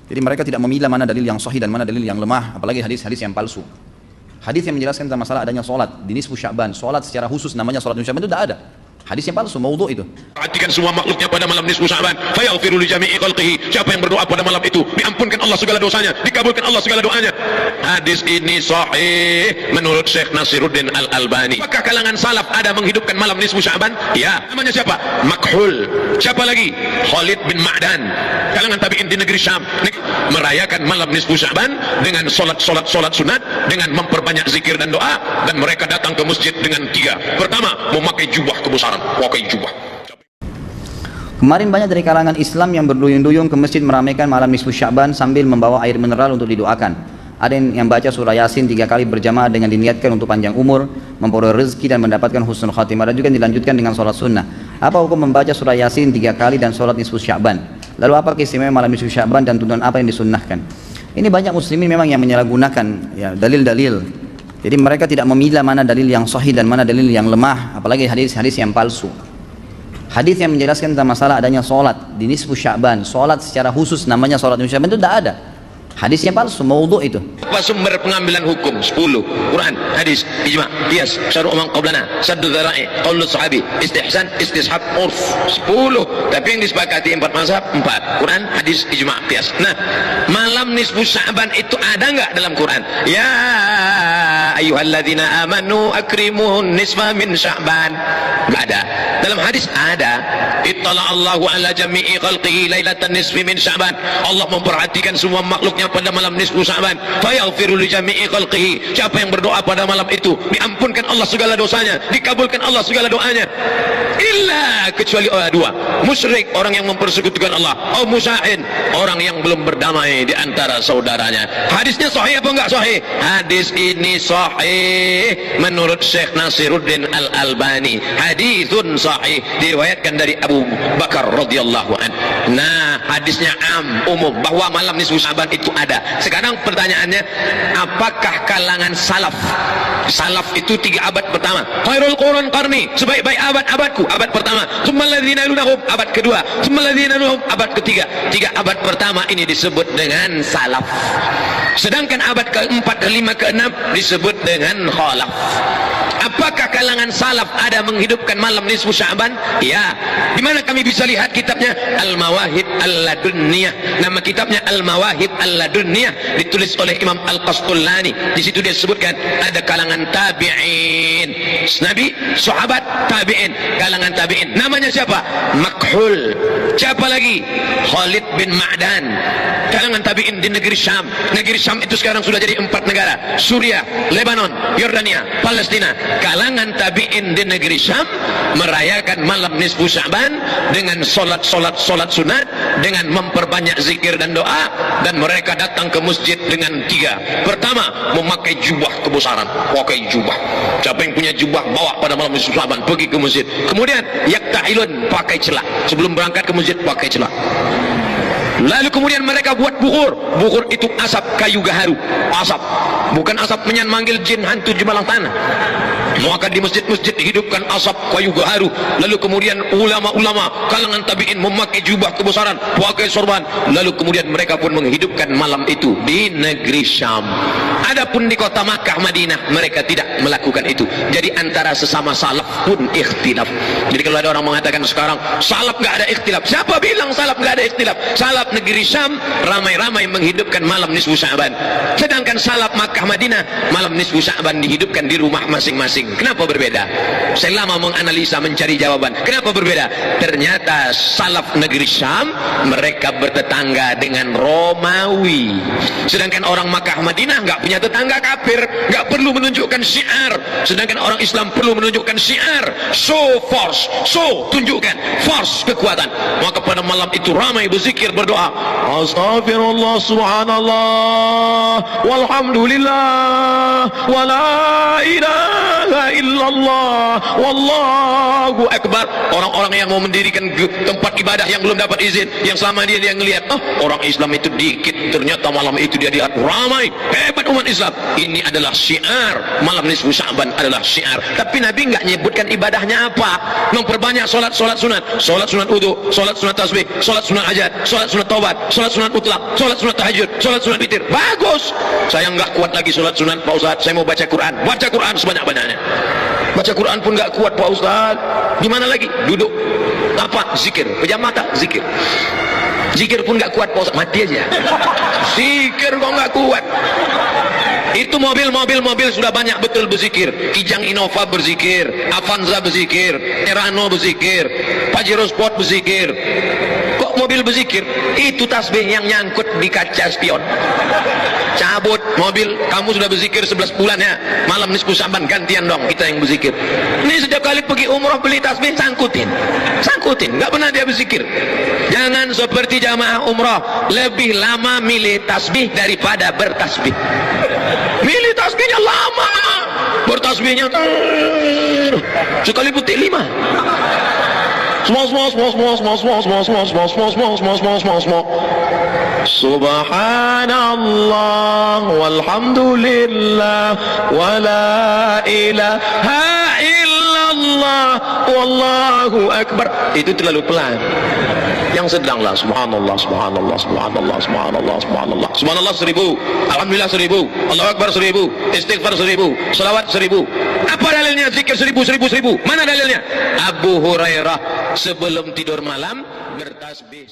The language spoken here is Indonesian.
Jadi mereka tidak memilah mana dalil yang sahih dan mana dalil yang lemah, apalagi hadis-hadis yang palsu. Hadis yang menjelaskan tentang masalah adanya sholat di nisfu Sya'ban, sholat secara khusus namanya sholat nisfu Sya'ban itu tidak ada. Hadis yang palsu, maudhu itu. Perhatikan semua makhluknya pada malam nisfu Sya'ban, fayaghfiru li jami'i khalqihi. Siapa yang berdoa pada malam itu, diampunkan Allah segala dosanya, dikabulkan Allah segala doanya. Hadis ini sahih menurut Syekh Nasiruddin Al-Albani. Apakah kalangan salaf ada menghidupkan malam nisfu Sya'ban? Ya. Namanya siapa? Makhul. Siapa lagi? Khalid bin Ma'dan. Kalangan tabi'in di negeri Syam merayakan malam nisfu Sya'ban dengan solat sunat, dengan memperbanyak zikir dan doa, dan mereka datang ke masjid dengan 3. Pertama, memakai jubah kebesaran, pakai jubah. Kemarin banyak dari kalangan Islam yang berduyun-duyun ke masjid meramaikan malam nisfu Sya'ban sambil membawa air mineral untuk didoakan. Ada yang baca surah Yasin 3 kali berjamaah dengan diniatkan untuk panjang umur, memperoleh rezeki dan mendapatkan husnul khatimah, dan juga dilanjutkan dengan sholat sunnah. Apa hukum membaca surah Yasin 3 kali dan sholat nisfu Sya'ban? Lalu apa keistimewaan malam nisfu Sya'ban dan tuntunan apa yang disunnahkan? Ini banyak muslimin memang yang menyalahgunakan ya, dalil-dalil. Jadi mereka tidak memilah mana dalil yang sahih dan mana dalil yang lemah, apalagi hadis-hadis yang palsu. Hadis yang menjelaskan tentang masalah adanya sholat di nisfu Sya'ban, sholat secara khusus namanya sholat nisfu Sya'ban itu tidak ada. Hadisnya palsu, maudhu itu. Apa sumber pengambilan hukum? 10. Quran, hadis, ijma', qiyas, syar'u man qablana, saddu dzara'i, qaulu sahabi, istihsan, istishab, urf. 10. Tapi yang disepakati 4 mazhab, 4. Quran, hadis, ijma', qiyas. Nah, malam nisfu Sya'ban itu ada enggak dalam Quran? Ya ayyuhalladzina amanu akrimun nisfa min Sya'ban. Enggak ada. Dalam hadis ada. Ittala Allahu ala jami'i khalqihi lailatan nisfi min Sya'ban. Allah memperhatikan semua makhluknya pada malam nisfu Sya'ban, fayaghfiru li jami'i khalqihi. Siapa yang berdoa pada malam itu, diampunkan Allah segala dosanya, dikabulkan Allah segala doanya. Illa, kecuali orang 2, musyrik, orang yang mempersekutukan Allah, atau musyahin, orang yang belum berdamai di antara saudaranya. Hadisnya sahih apa enggak sahih? Hadis ini sahih menurut Syekh Nasiruddin Al-Albani. Hadisun sahih, diriwayatkan dari Abu Bakar radhiyallahu an. Nah, hadisnya umum bahwa malam nisfu Sya'ban itu ada. Sekarang pertanyaannya, apakah kalangan salaf itu 3 abad pertama, khairul qurun qarni, sebaik-baik abad-abadku, abad pertama, tsummal ladzina yalunahum, abad kedua, tsummal ladzina yalunahum, abad ketiga. 3 abad pertama ini disebut dengan salaf, sedangkan abad ke-4, ke-5, ke-6 disebut dengan khalaf. Apakah kalangan salaf ada menghidupkan malam nisfu Sya'ban? Ya. Di mana kami bisa lihat kitabnya? Al-Mawahib Al-Ladunniyah. Nama kitabnya Al-Mawahib Al-Ladunniyah, ditulis oleh Imam Al-Qastullani. Di situ dia sebutkan ada kalangan tabi'in, nabi, sahabat, tabi'in, kalangan tabi'in. Namanya siapa? Makhul. Siapa lagi? Khalid bin Ma'dan. Kalangan tabi'in di negeri Syam. Negeri Syam itu sekarang sudah jadi 4 negara: Suriah, Lebanon, Yordania, Palestina. Kalangan tabi'in di negeri Syam merayakan malam nisfu Sya'ban dengan solat sunat, dengan memperbanyak zikir dan doa, dan mereka datang ke masjid dengan 3. Pertama, memakai jubah kebesaran, pakai jubah. Siapa yang punya jubah bawa pada malam nisfu Sya'ban, pergi ke masjid. Kemudian yaktahilun, pakai celak. Sebelum berangkat ke masjid pakai celak. Lalu kemudian mereka buat bukur. Bukur itu asap kayu gaharu. Asap, bukan asap menyan manggil jin hantu jemalang tanah. Maka di masjid-masjid hidupkan asap kayu gaharu. Lalu kemudian ulama-ulama kalangan tabi'in memakai jubah kebesaran, pakai sorban. Lalu kemudian mereka pun menghidupkan malam itu di negeri Syam. Adapun di kota Makkah, Madinah, mereka tidak melakukan itu. Jadi antara sesama salaf pun ikhtilaf. Jadi kalau ada orang mengatakan sekarang salaf gak ada ikhtilaf, siapa bilang salaf gak ada ikhtilaf? Salaf negeri Syam ramai-ramai menghidupkan malam nisfu Sya'ban, sedangkan salaf Makkah, Madinah malam nisfu Sya'ban dihidupkan di rumah masing-masing. Kenapa berbeda? Saya lama menganalisa, mencari jawaban. Kenapa berbeda? Ternyata salaf negeri Syam mereka bertetangga dengan Romawi, sedangkan orang Makkah, Madinah nggak punya tetangga kafir, nggak perlu menunjukkan syiar, sedangkan orang Islam perlu menunjukkan syiar. Show force, show, tunjukkan force, kekuatan. Maka pada malam itu ramai berzikir, berdoa, Astaghfirullah, subhanallah, walhamdulillah, wala ilaha illallah, wallahu akbar. Orang-orang yang mau mendirikan tempat ibadah yang belum dapat izin, yang selama dia ngelihat, orang Islam itu dikit, ternyata malam itu dia lihat ramai, hebat umat Islam. Ini adalah syiar, malam nisfu Sya'ban adalah syiar. Tapi Nabi nggak nyebutkan ibadahnya apa. Memperbanyak solat sunat, solat sunat wudu, solat sunat tasbih, solat sunat hajat, solat sunat taubat, sholat sunat mutlak, sholat sunat tahajud, sholat sunat witir. Bagus. Saya nggak kuat lagi sholat sunat Pak Ustaz. Saya mau baca Quran. Baca Quran sebanyak-banyaknya. Baca Quran pun nggak kuat Pak Ustaz. Gimana lagi? Duduk. Apa? Zikir. Pejam mata, zikir. Zikir pun nggak kuat Pak Ustaz. Mati aja. Zikir kok nggak kuat. Itu mobil sudah banyak betul berzikir. Kijang Innova berzikir, Avanza berzikir, Terano berzikir, Pajero Sport berzikir. Kok mobil berzikir? Itu tasbih yang nyangkut di kaca spion. Cabut mobil, kamu sudah berzikir 11 bulan ya. Malam nisfu Sya'ban gantian dong kita yang berzikir. Ini setiap kali pergi umrah beli tasbih sangkutin, nggak pernah dia berzikir. Jangan seperti jamaah umrah lebih lama milih tasbih daripada bertasbih. Milih tasbihnya lama, bertasbihnya sekali petik 5. Subhanallah walhamdulillah wala ilaha illallah wallahu akbar. Itu terlalu pelan. Yang sedanglah subhanallah subhanallah subhanallah subhanallah subhanallah subhanallah 1000, alhamdulillah 1000, Allahu akbar 1000, istighfar 1000, selawat 1000. Apa dalilnya zikir 1000? Mana dalilnya? Abu Hurairah sebelum tidur malam bertasbih